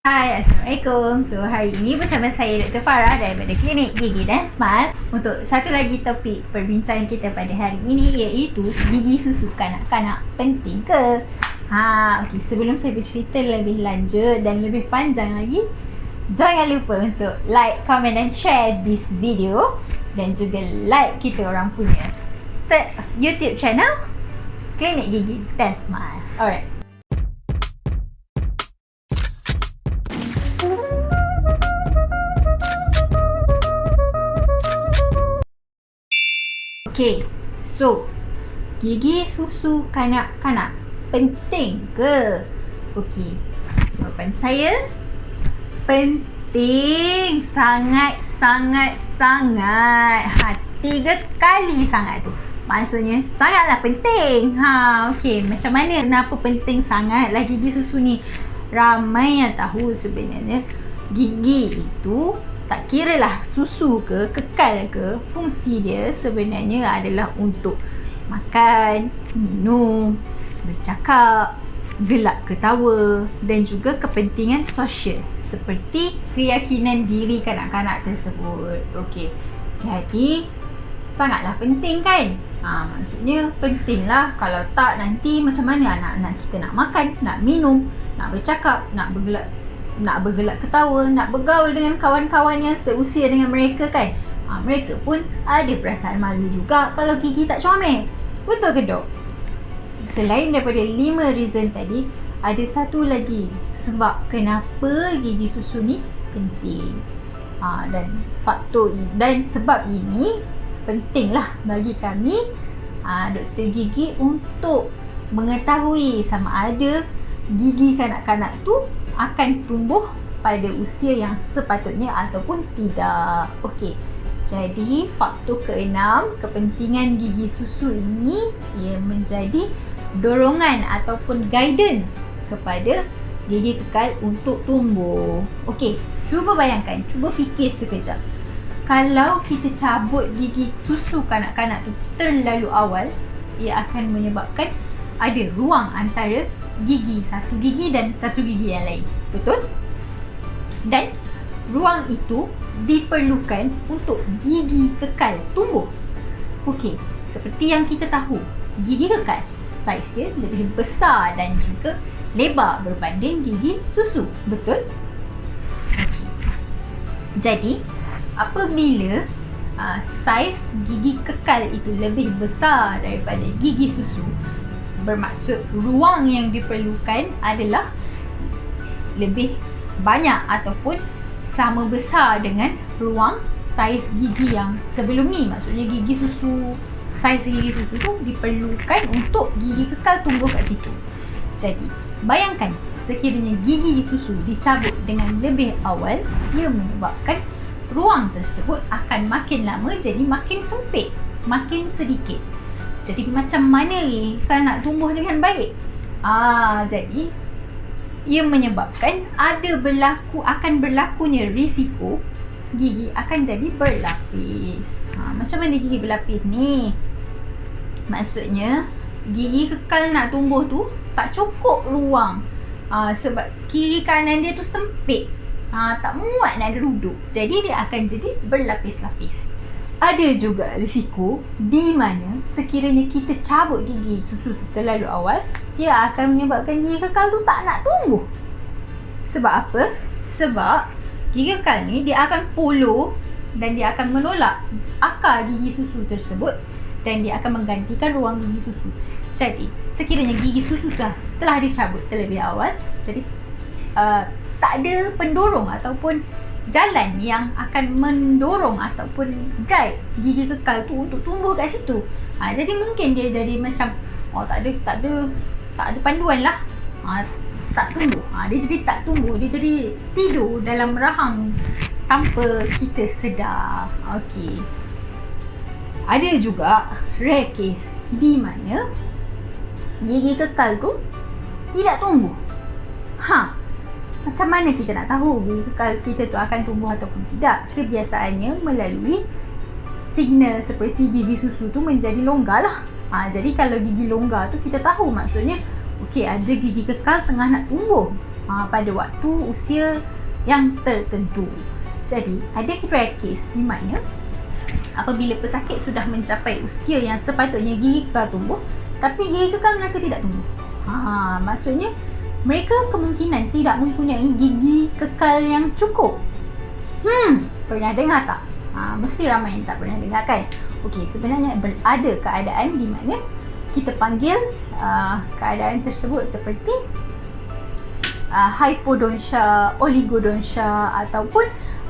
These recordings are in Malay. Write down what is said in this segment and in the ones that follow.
Hai, Assalamualaikum. So, hari ini bersama saya Dr. Farah daripada Klinik Gigi dan Smile untuk satu lagi topik perbincangan kita pada hari ini, iaitu gigi susu kanak-kanak penting ke? Okey, sebelum saya bercerita lebih lanjut dan lebih panjang lagi, jangan lupa untuk like, comment dan share this video dan juga like kita orang punya YouTube channel Klinik Gigi dan Smile. Alright. Okay, so gigi susu kanak-kanak penting ke? Okay, jawapan saya penting, sangat. 3 kali sangat tu, maksudnya sangatlah penting. Okay, macam mana, kenapa penting sangatlah gigi susu ni? Ramai yang tahu sebenarnya gigi itu, tak kira lah susu ke, kekal ke, fungsi dia sebenarnya adalah untuk makan, minum, bercakap, gelak ketawa dan juga kepentingan sosial seperti keyakinan diri kanak-kanak tersebut. Okey, jadi sangatlah penting kan? Maksudnya pentinglah, kalau tak nanti macam mana anak-anak kita nak makan, nak minum, nak bercakap, nak bergelak ketawa, nak bergaul dengan kawan-kawan yang seusia dengan mereka kan? Mereka pun ada perasaan malu juga kalau gigi tak comel. Betul ke dok? Selain daripada 5 reason tadi, ada satu lagi sebab kenapa gigi susu ni penting. Dan faktor ini, dan sebab ini pentinglah bagi kami doktor gigi untuk mengetahui sama ada gigi kanak-kanak tu akan tumbuh pada usia yang sepatutnya ataupun tidak. Okey, jadi faktor ke-6, kepentingan gigi susu ini ia menjadi dorongan ataupun guidance kepada gigi kekal untuk tumbuh. Okey, cuba bayangkan, cuba fikir sekejap. Kalau kita cabut gigi susu kanak-kanak tu terlalu awal, ia akan menyebabkan ada ruang antara satu gigi dan satu gigi yang lain. Betul? Dan ruang itu diperlukan untuk gigi kekal tumbuh. Okey, seperti yang kita tahu, gigi kekal saiz dia lebih besar dan juga lebar berbanding gigi susu. Betul? Okey. Jadi, apabila saiz gigi kekal itu lebih besar daripada gigi susu, bermaksud ruang yang diperlukan adalah lebih banyak ataupun sama besar dengan ruang saiz gigi yang sebelum ni. Maksudnya gigi susu, saiz gigi susu tu diperlukan untuk gigi kekal tumbuh kat situ. Jadi, bayangkan sekiranya gigi susu dicabut dengan lebih awal, ia menyebabkan ruang tersebut akan makin lama jadi makin sempit, makin sedikit. Jadi macam mana ni kalau nak tumbuh dengan baik? Jadi ia menyebabkan akan berlakunya risiko gigi akan jadi berlapis. Macam mana gigi berlapis ni? Maksudnya gigi kekal nak tumbuh tu tak cukup ruang. Sebab kiri kanan dia tu sempit. Tak muat nak duduk. Jadi dia akan jadi berlapis-lapis. Ada juga risiko di mana sekiranya kita cabut gigi susu tu terlalu awal, dia akan menyebabkan gigi kekal tu tak nak tumbuh. Sebab apa? Sebab gigi kekal ni dia akan follow dan dia akan menolak akar gigi susu tersebut dan dia akan menggantikan ruang gigi susu. Jadi, sekiranya gigi susu telah dicabut terlebih awal, jadi tak ada pendorong ataupun jalan yang akan mendorong ataupun guide gigi kekal tu untuk tumbuh kat situ. Jadi mungkin dia jadi macam tak ada panduan lah. Tak tumbuh. Dia jadi tak tumbuh, dia jadi tidur dalam rahang tanpa kita sedar. Okey. Ada juga rare case di mana gigi kekal tu tidak tumbuh. Macam mana kita nak tahu gigi kekal kita tu akan tumbuh ataupun tidak? Kebiasaannya melalui signal seperti gigi susu tu menjadi longgar lah. Jadi kalau gigi longgar tu kita tahu maksudnya okey, ada gigi kekal tengah nak tumbuh. pada waktu usia yang tertentu. Jadi ada kes di mana apabila pesakit sudah mencapai usia yang sepatutnya gigi kekal tumbuh, tapi gigi kekal mereka tidak tumbuh. Maksudnya mereka kemungkinan tidak mempunyai gigi kekal yang cukup. Pernah dengar tak? Mesti ramai yang tak pernah dengar kan? Okey, sebenarnya ada keadaan di mana kita panggil keadaan tersebut seperti hypodontia, oligodontia ataupun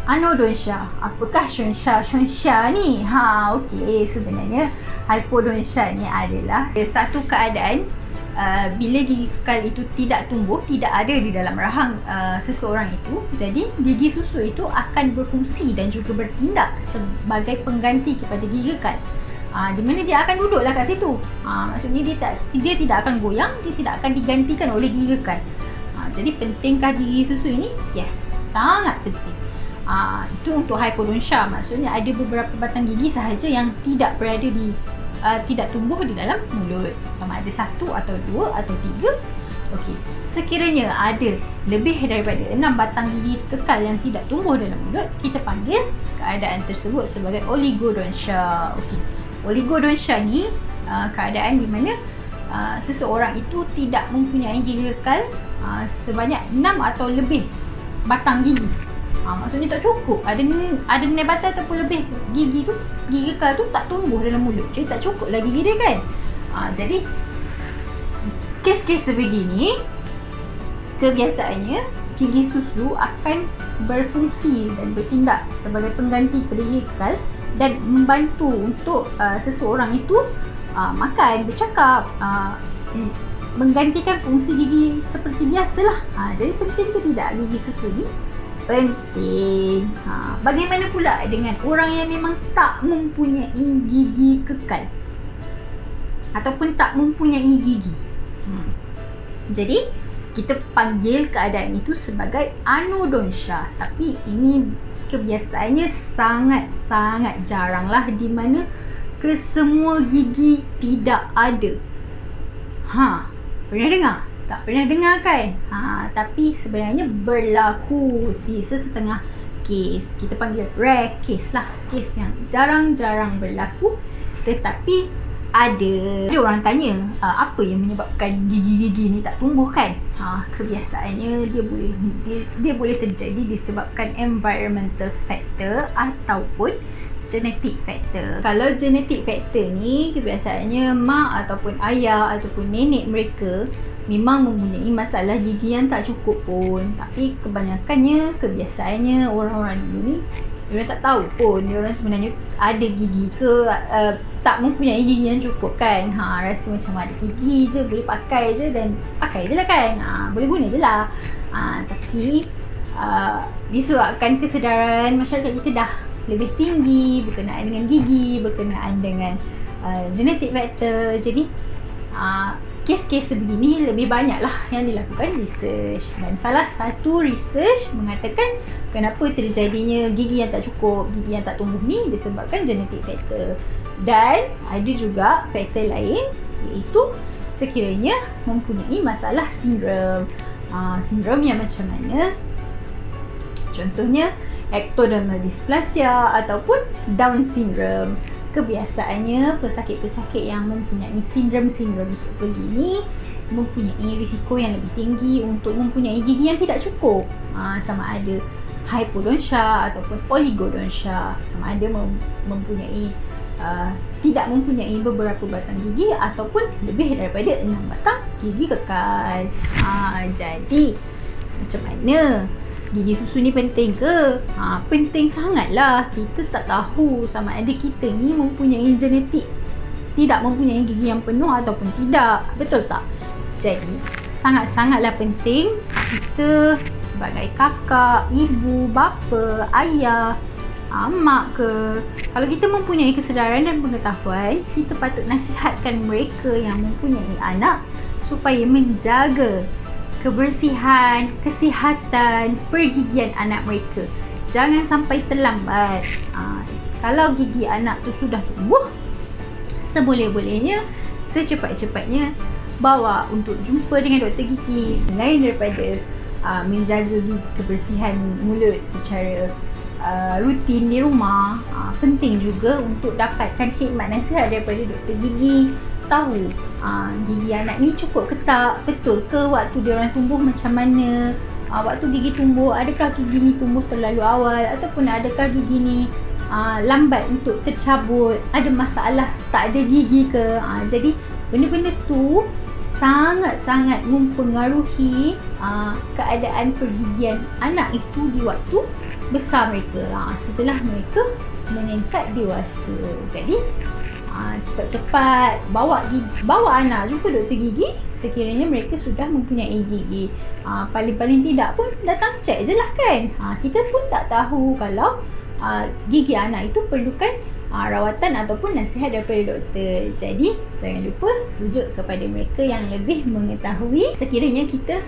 anodontia. Apakah shonsha ni? Okey, sebenarnya hypodontia ni adalah satu keadaan bila gigi kekal itu tidak tumbuh, tidak ada di dalam rahang seseorang itu. Jadi gigi susu itu akan berfungsi dan juga bertindak sebagai pengganti kepada gigi kekal. Di mana dia akan duduklah kat situ. Maksudnya dia tidak akan goyang, dia tidak akan digantikan oleh gigi kekal. Jadi pentingkah gigi susu ini? Yes, sangat penting. Itu untuk hypodontia, maksudnya ada beberapa batang gigi sahaja yang tidak berada di tidak tumbuh di dalam mulut, sama ada 1 atau 2 atau 3. Okey, sekiranya ada lebih daripada 6 batang gigi kekal yang tidak tumbuh dalam mulut, kita panggil keadaan tersebut sebagai oligodontia. Okey, oligodontia ni keadaan di mana seseorang itu tidak mempunyai gigi kekal sebanyak 6 atau lebih batang gigi. Maksudnya tak cukup, ada nilai batas ataupun lebih gigi kekal tu tak tumbuh dalam mulut, jadi tak cukup lah gigi dia kan. Jadi kes-kes sebegini kebiasaannya gigi susu akan berfungsi dan bertindak sebagai pengganti kepada gigi kekal dan membantu untuk seseorang itu makan, bercakap, menggantikan fungsi gigi seperti biasalah. Jadi penting ke tidak gigi susu ni? Penting. Bagaimana pula dengan orang yang memang tak mempunyai gigi kekal ataupun tak mempunyai gigi? Jadi kita panggil keadaan itu sebagai anodontia. Tapi ini kebiasaannya sangat-sangat jaranglah di mana kesemua gigi tidak ada. Pernah dengar? Tak pernah dengar kan? Tapi sebenarnya berlaku di sesetengah kes. Kita panggil rare case lah. Kes yang jarang-jarang berlaku tetapi ada orang tanya apa yang menyebabkan gigi-gigi ni tak tumbuh kan? Kebiasaannya dia boleh terjadi disebabkan environmental factor ataupun genetic factor. Kalau genetic factor ni kebiasaannya mak ataupun ayah ataupun nenek mereka memang mempunyai masalah gigi yang tak cukup pun. Tapi kebiasaannya orang-orang dulu ni diorang tak tahu pun diorang sebenarnya ada gigi ke tak mempunyai gigi yang cukup kan. Rasa macam ada gigi je, boleh pakai je dan pakai je lah kan. Boleh guna je lah. Tapi disebabkan kesedaran masyarakat kita dah lebih tinggi berkenaan dengan gigi, berkenaan dengan genetic factor. Jadi kes-kes sebegini lebih banyaklah yang dilakukan research, dan salah satu research mengatakan kenapa terjadinya gigi yang tak cukup, gigi yang tak tumbuh ni disebabkan genetic factor. Dan ada juga faktor lain iaitu sekiranya mempunyai masalah sindrom. Sindrom yang macam mana? Contohnya ectodermal dysplasia ataupun Down syndrome. Kebiasaannya pesakit-pesakit yang mempunyai sindrom-sindrom sebegini mempunyai risiko yang lebih tinggi untuk mempunyai gigi yang tidak cukup. Sama ada hypodontia ataupun oligodontia, sama ada mempunyai tidak mempunyai beberapa batang gigi ataupun lebih daripada 6 batang gigi kekal. Jadi macam mana? Gigi susu ni penting ke? Penting sangatlah. Kita tak tahu sama ada kita ni mempunyai genetik tidak mempunyai gigi yang penuh ataupun tidak. Betul tak? Jadi sangat-sangatlah penting kita sebagai kakak, ibu, bapa, ayah, mak ke, kalau kita mempunyai kesedaran dan pengetahuan, kita patut nasihatkan mereka yang mempunyai anak supaya menjaga kebersihan, kesihatan, pergigian anak mereka. Jangan sampai terlambat. Kalau gigi anak tu sudah tumbuh, seboleh-bolehnya, secepat-cepatnya bawa untuk jumpa dengan doktor gigi. Selain daripada menjaga kebersihan mulut secara rutin di rumah. Penting juga untuk dapatkan khidmat nasihat daripada doktor gigi. Tahu gigi anak ni cukup ke tak, betul ke waktu dia orang tumbuh macam mana, waktu gigi tumbuh adakah gigi ni tumbuh terlalu awal ataupun adakah gigi ni lambat untuk tercabut, ada masalah tak ada gigi ke. Jadi benda-benda tu sangat-sangat mempengaruhi keadaan pergigian anak itu di waktu besar mereka, setelah mereka meningkat dewasa. Jadi cepat-cepat bawa anak jumpa doktor gigi sekiranya mereka sudah mempunyai gigi. Paling-paling tidak pun datang cek je lah kan. Kita pun tak tahu kalau gigi anak itu perlukan rawatan ataupun nasihat daripada doktor. Jadi jangan lupa rujuk kepada mereka yang lebih mengetahui sekiranya kita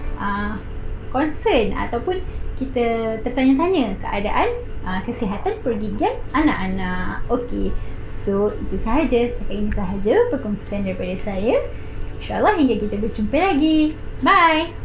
concern ataupun kita tertanya-tanya keadaan kesihatan pergigian anak-anak. Okey, so itu sahaja, setakat ini sahaja perkongsian daripada saya. InsyaAllah hingga kita berjumpa lagi. Bye!